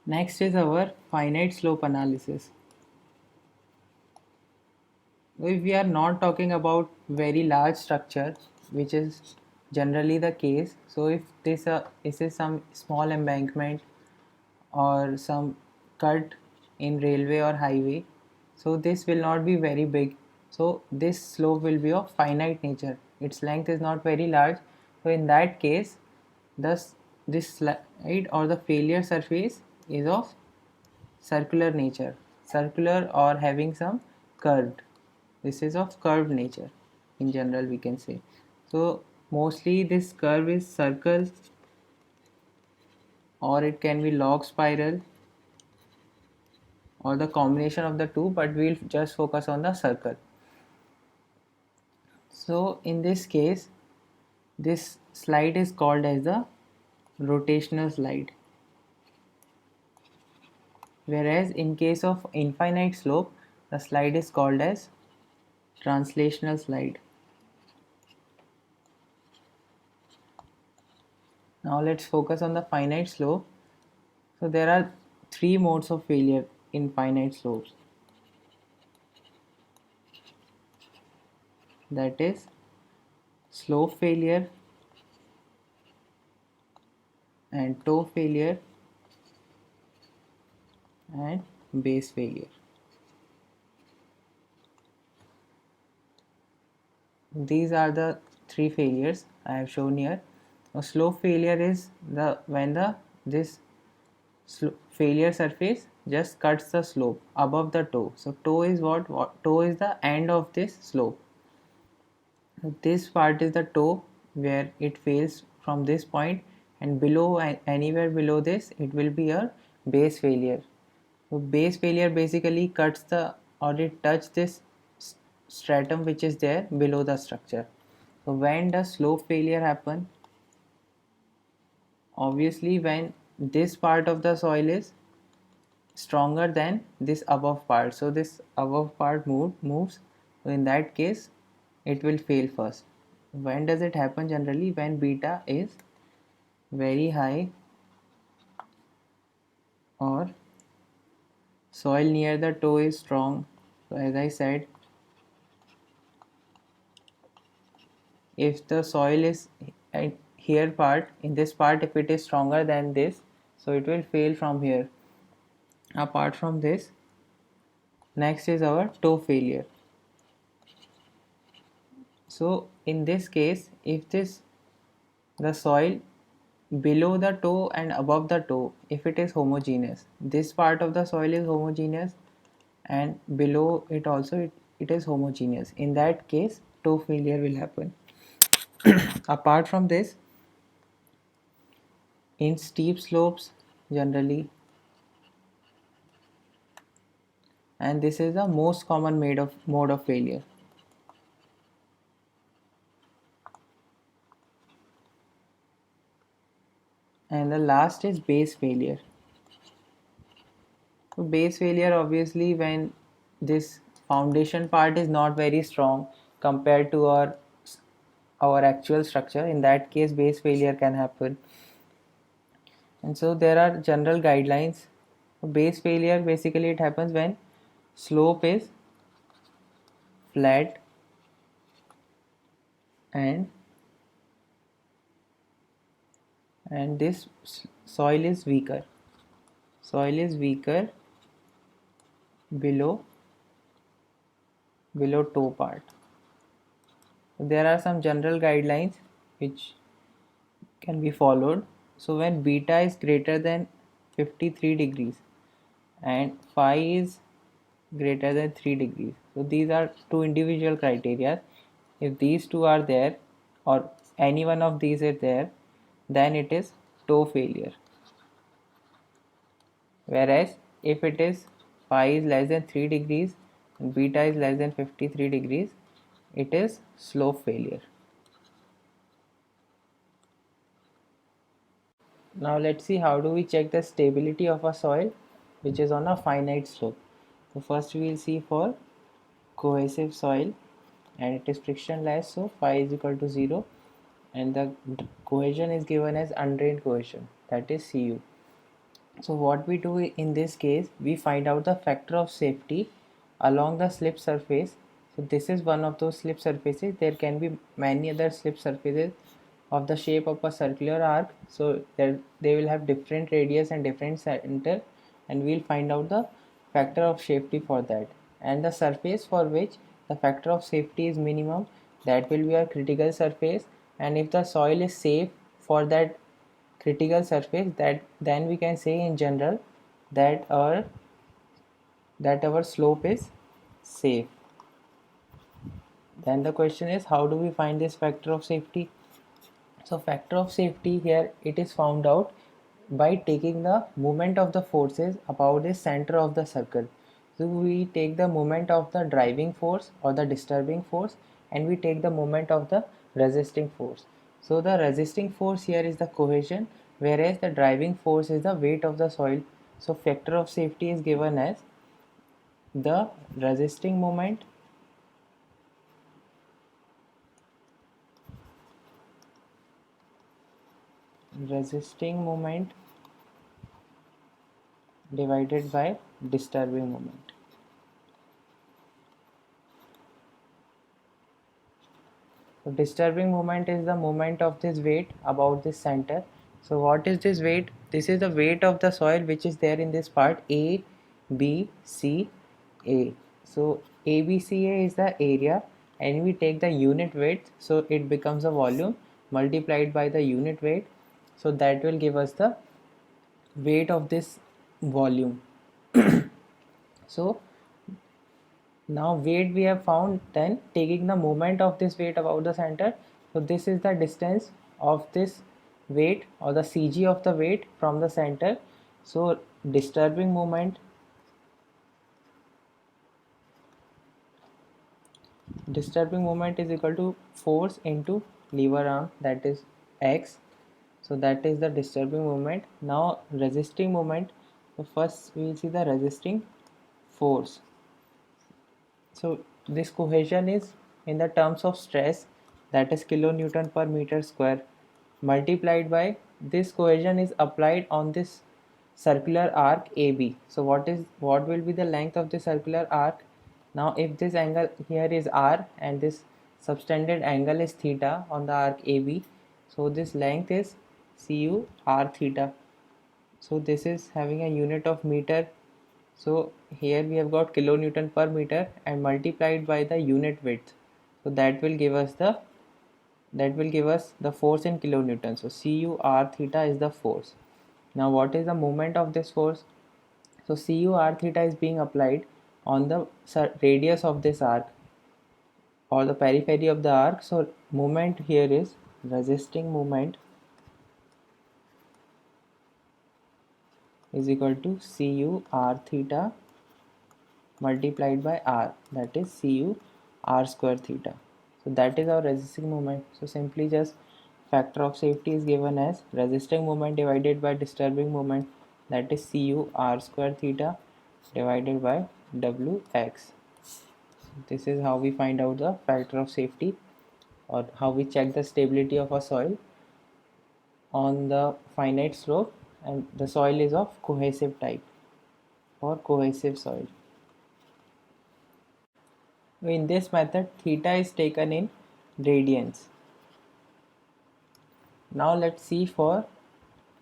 Next is our finite slope analysis. If we are not talking about very large structure, which is generally the case, so if this is some small embankment or some cut in railway or highway, so this will not be very big, so this slope will be of finite nature, its length is not very large. So in that case, thus this slide or the failure surface is of circular nature, circular or having some curved, this is of curved nature in general we can say. So mostly this curve is circle or it can be log spiral or the combination of the two, but we'll just focus on the circle. So in this case, this slide is called as the rotational slide, whereas in case of infinite slope, the slide is called as translational slide. Now let's focus on the finite slope. So there are three modes of failure in finite slopes, that is slope failure and toe failure and base failure. These are the three failures I have shown here. A slope failure is the when the this failure surface just cuts the slope above the toe. So toe is what toe is the end of this slope. This part is the toe where it fails from this point, and below anywhere below this it will be a base failure. So base failure basically cuts the or it touch this stratum which is there below the structure. So when does slope failure happen? Obviously when this part of the soil is stronger than this above part, so this above part moves, so in that case it will fail first. When does it happen? Generally when beta is very high or soil near the toe is strong. So as I said, if the soil is here part, in this part if it is stronger than this, so it will fail from here. Apart from this, next is our toe failure. So in this case, if the soil below the toe and above the toe, if it is homogeneous, this part of the soil is homogeneous and below it also it is homogeneous, in that case toe failure will happen. Apart from this, in steep slopes generally, and this is the most common mode of failure. And the last is base failure. So base failure obviously when this foundation part is not very strong compared to our actual structure, in that case base failure can happen. And so there are general guidelines. Base failure basically it happens when slope is flat and this soil is weaker. Soil is weaker below toe part. There are some general guidelines which can be followed. So when beta is greater than 53 degrees and phi is greater than 3 degrees, so these are two individual criteria. If these two are there or any one of these is there, then it is toe failure. Whereas if it is phi is less than 3 degrees and beta is less than 53 degrees, it is slope failure. Now let's see how do we check the stability of a soil which is on a finite slope. So first we will see for cohesive soil, and it is frictionless, so phi is equal to 0, and the cohesion is given as undrained cohesion, that is Cu. So what we do in this case, we find out the factor of safety along the slip surface. So this is one of those slip surfaces. There can be many other slip surfaces of the shape of a circular arc. So they will have different radius and different center, and we'll find out the factor of safety for that. And the surface for which the factor of safety is minimum, that will be a critical surface. And if the soil is safe for that critical surface, that then we can say in general that our slope is safe. Then the question is, how do we find this factor of safety? So factor of safety here, it is found out by taking the moment of the forces about the center of the circle. So we take the moment of the driving force or the disturbing force, and we take the moment of the resisting force. So the resisting force here is the cohesion, whereas the driving force is the weight of the soil. So factor of safety is given as the resisting moment divided by disturbing moment. So disturbing moment is the moment of this weight about this center. So what is this weight? This is the weight of the soil which is there in this part A, B, C, A. So A, B, C, A is the area, and we take the unit weight, so it becomes a volume multiplied by the unit weight. So that will give us the weight of this volume. So now weight we have found, then taking the moment of this weight about the center. So this is the distance of this weight or the CG of the weight from the center. So disturbing moment is equal to force into lever arm, that is X. So that is the disturbing moment. Now resisting moment, so first we will see the resisting force. So this cohesion is in the terms of stress, that is kilonewton per meter square, multiplied by this cohesion is applied on this circular arc AB. So what will be the length of the circular arc? Now if this angle here is R and this subtended angle is theta on the arc AB, so this length is CU R theta. So this is having a unit of meter. So here we have got kilonewton per meter and multiplied by the unit width. So that will give us the force in kilonewton. So Cu r theta is the force. Now what is the moment of this force? So Cu r theta is being applied on the radius of this arc or the periphery of the arc. So moment here is resisting moment is equal to Cu r theta multiplied by r, that is Cu r square theta. So that is our resisting moment. So simply just factor of safety is given as resisting moment divided by disturbing moment, that is Cu r square theta divided by Wx. This is how we find out the factor of safety, or how we check the stability of a soil on the finite slope, and the soil is of cohesive type or cohesive soil. In this method, theta is taken in radians. Now let's see for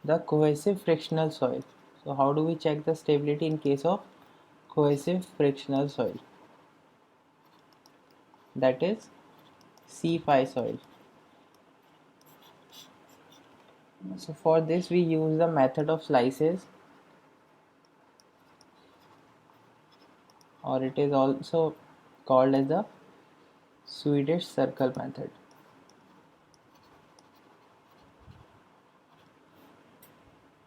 the cohesive frictional soil. So how do we check the stability in case of cohesive frictional soil? That is C5 soil. So for this we use the method of slices, or it is also called as the Swedish circle method.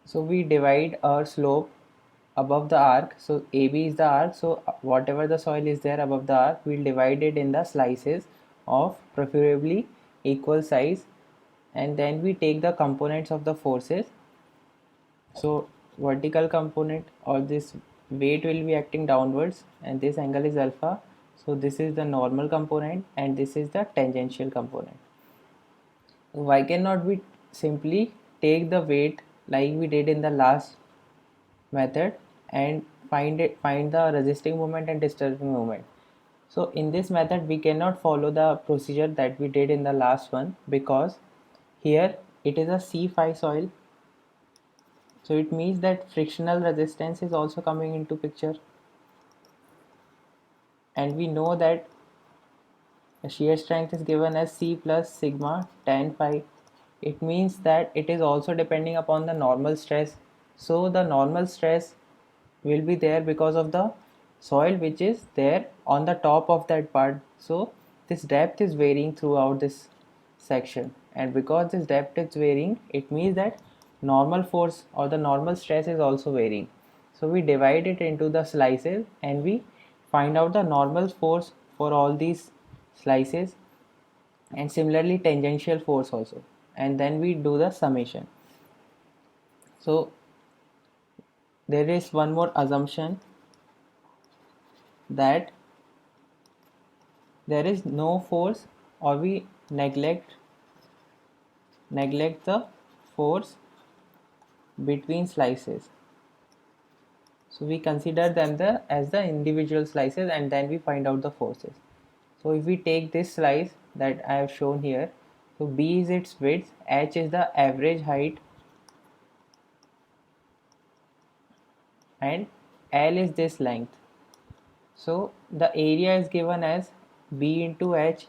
So we divide our slope above the arc. So AB is the arc, so whatever the soil is there above the arc, we'll divide it in the slices of preferably equal size, and then we take the components of the forces. So vertical component, or this weight will be acting downwards, and this angle is alpha. So this is the normal component and this is the tangential component. Why cannot we simply take the weight like we did in the last method and find the resisting moment and disturbing moment. So in this method we cannot follow the procedure that we did in the last one, because here it is a C5 soil, so it means that frictional resistance is also coming into picture, and we know that the shear strength is given as C plus sigma tan phi. It means that it is also depending upon the normal stress. So the normal stress will be there because of the soil which is there on the top of that part. So this depth is varying throughout this section, and because this depth is varying, it means that normal force or the normal stress is also varying. So we divide it into the slices and we find out the normal force for all these slices, and similarly tangential force also, and then we do the summation. So there is one more assumption, that there is no force, or we neglect the force between slices. So we consider them as the individual slices, and then we find out the forces. So if we take this slice that I have shown here, so B is its width, H is the average height, and L is this length. So the area is given as B into H,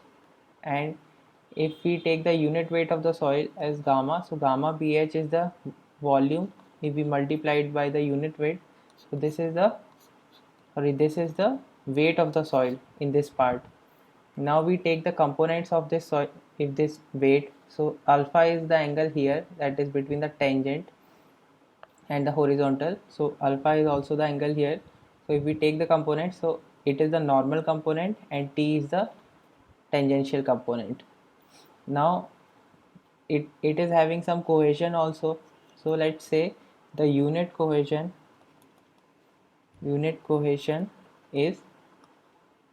and if we take the unit weight of the soil as gamma, so gamma BH is the volume if we multiply it by the unit weight. So this is the weight of the soil in this part. Now we take the components of this soil, if this weight, so alpha is the angle here that is between the tangent and the horizontal, so alpha is also the angle here. So if we take the component, so it is the normal component and T is the tangential component. Now it is having some cohesion also, so let's say the unit cohesion is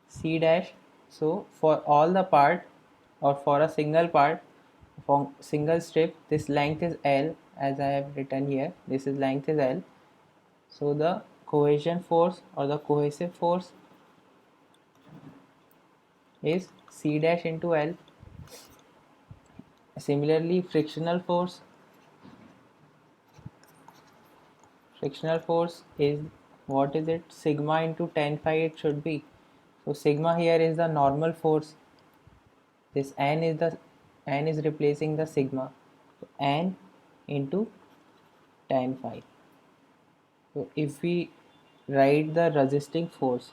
C dash. So for all the part, or for a single part, for single strip, this length is L, as I have written here, this is length is L. So the cohesion force or the cohesive force is C dash into L. Similarly, frictional force is, what is it, sigma into tan phi it should be. So sigma here is the normal force, this n is replacing the sigma, so n into tan phi. So if we write the resisting force,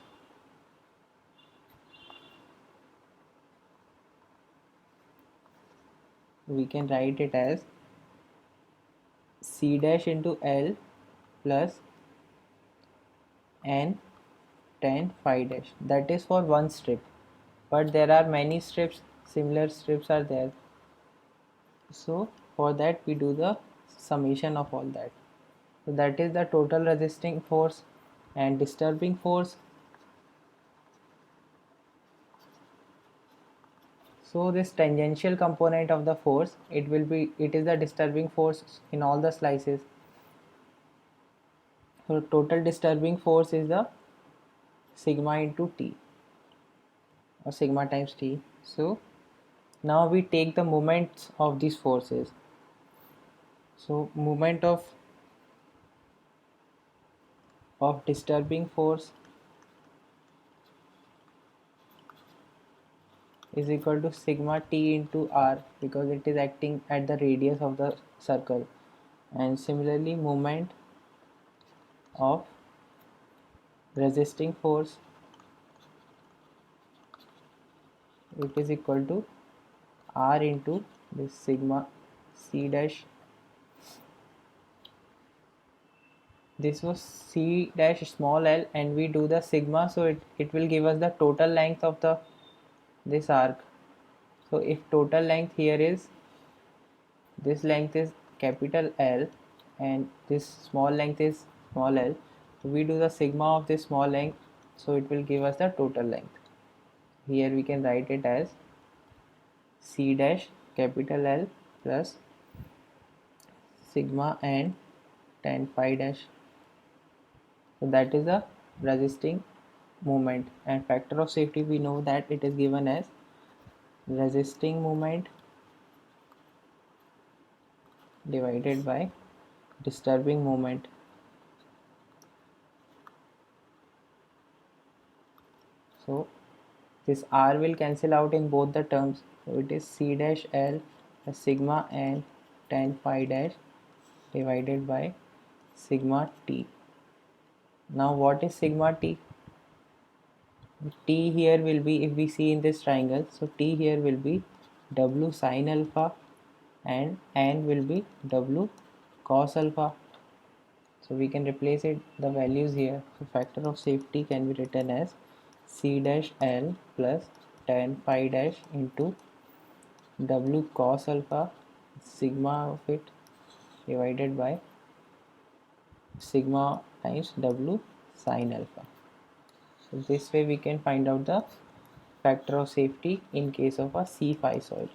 we can write it as C dash into L plus n tan phi dash. That is for one strip, but there are many strips, similar strips are there. So for that we do the summation of all that. So that is the total resisting force and disturbing force. So this tangential component of the force, it is the disturbing force in all the slices. So total disturbing force is the sigma into T, or sigma times T. So now we take the moments of these forces. So moment of disturbing force is equal to sigma T into R, because it is acting at the radius of the circle. And similarly, moment of resisting force, it is equal to R into this sigma C dash. This was C dash small l, and we do the sigma, so it will give us the total length of this arc. So if total length here is, this length is capital L and this small length is small l, so we do the sigma of this small length, so it will give us the total length. Here we can write it as C dash capital L plus sigma and tan phi dash. So that is a resisting moment, and factor of safety we know that it is given as resisting moment divided by disturbing moment. So this R will cancel out in both the terms. So it is C dash L plus sigma n tan phi dash divided by sigma t. Now what is sigma t? T here will be, if we see in this triangle, so T here will be W sin alpha and N will be W cos alpha. So we can replace it, the values here. So factor of safety can be written as C dash L plus tan phi dash into W cos alpha sigma of it divided by sigma times W sin alpha. So this way we can find out the factor of safety in case of a C5 soil.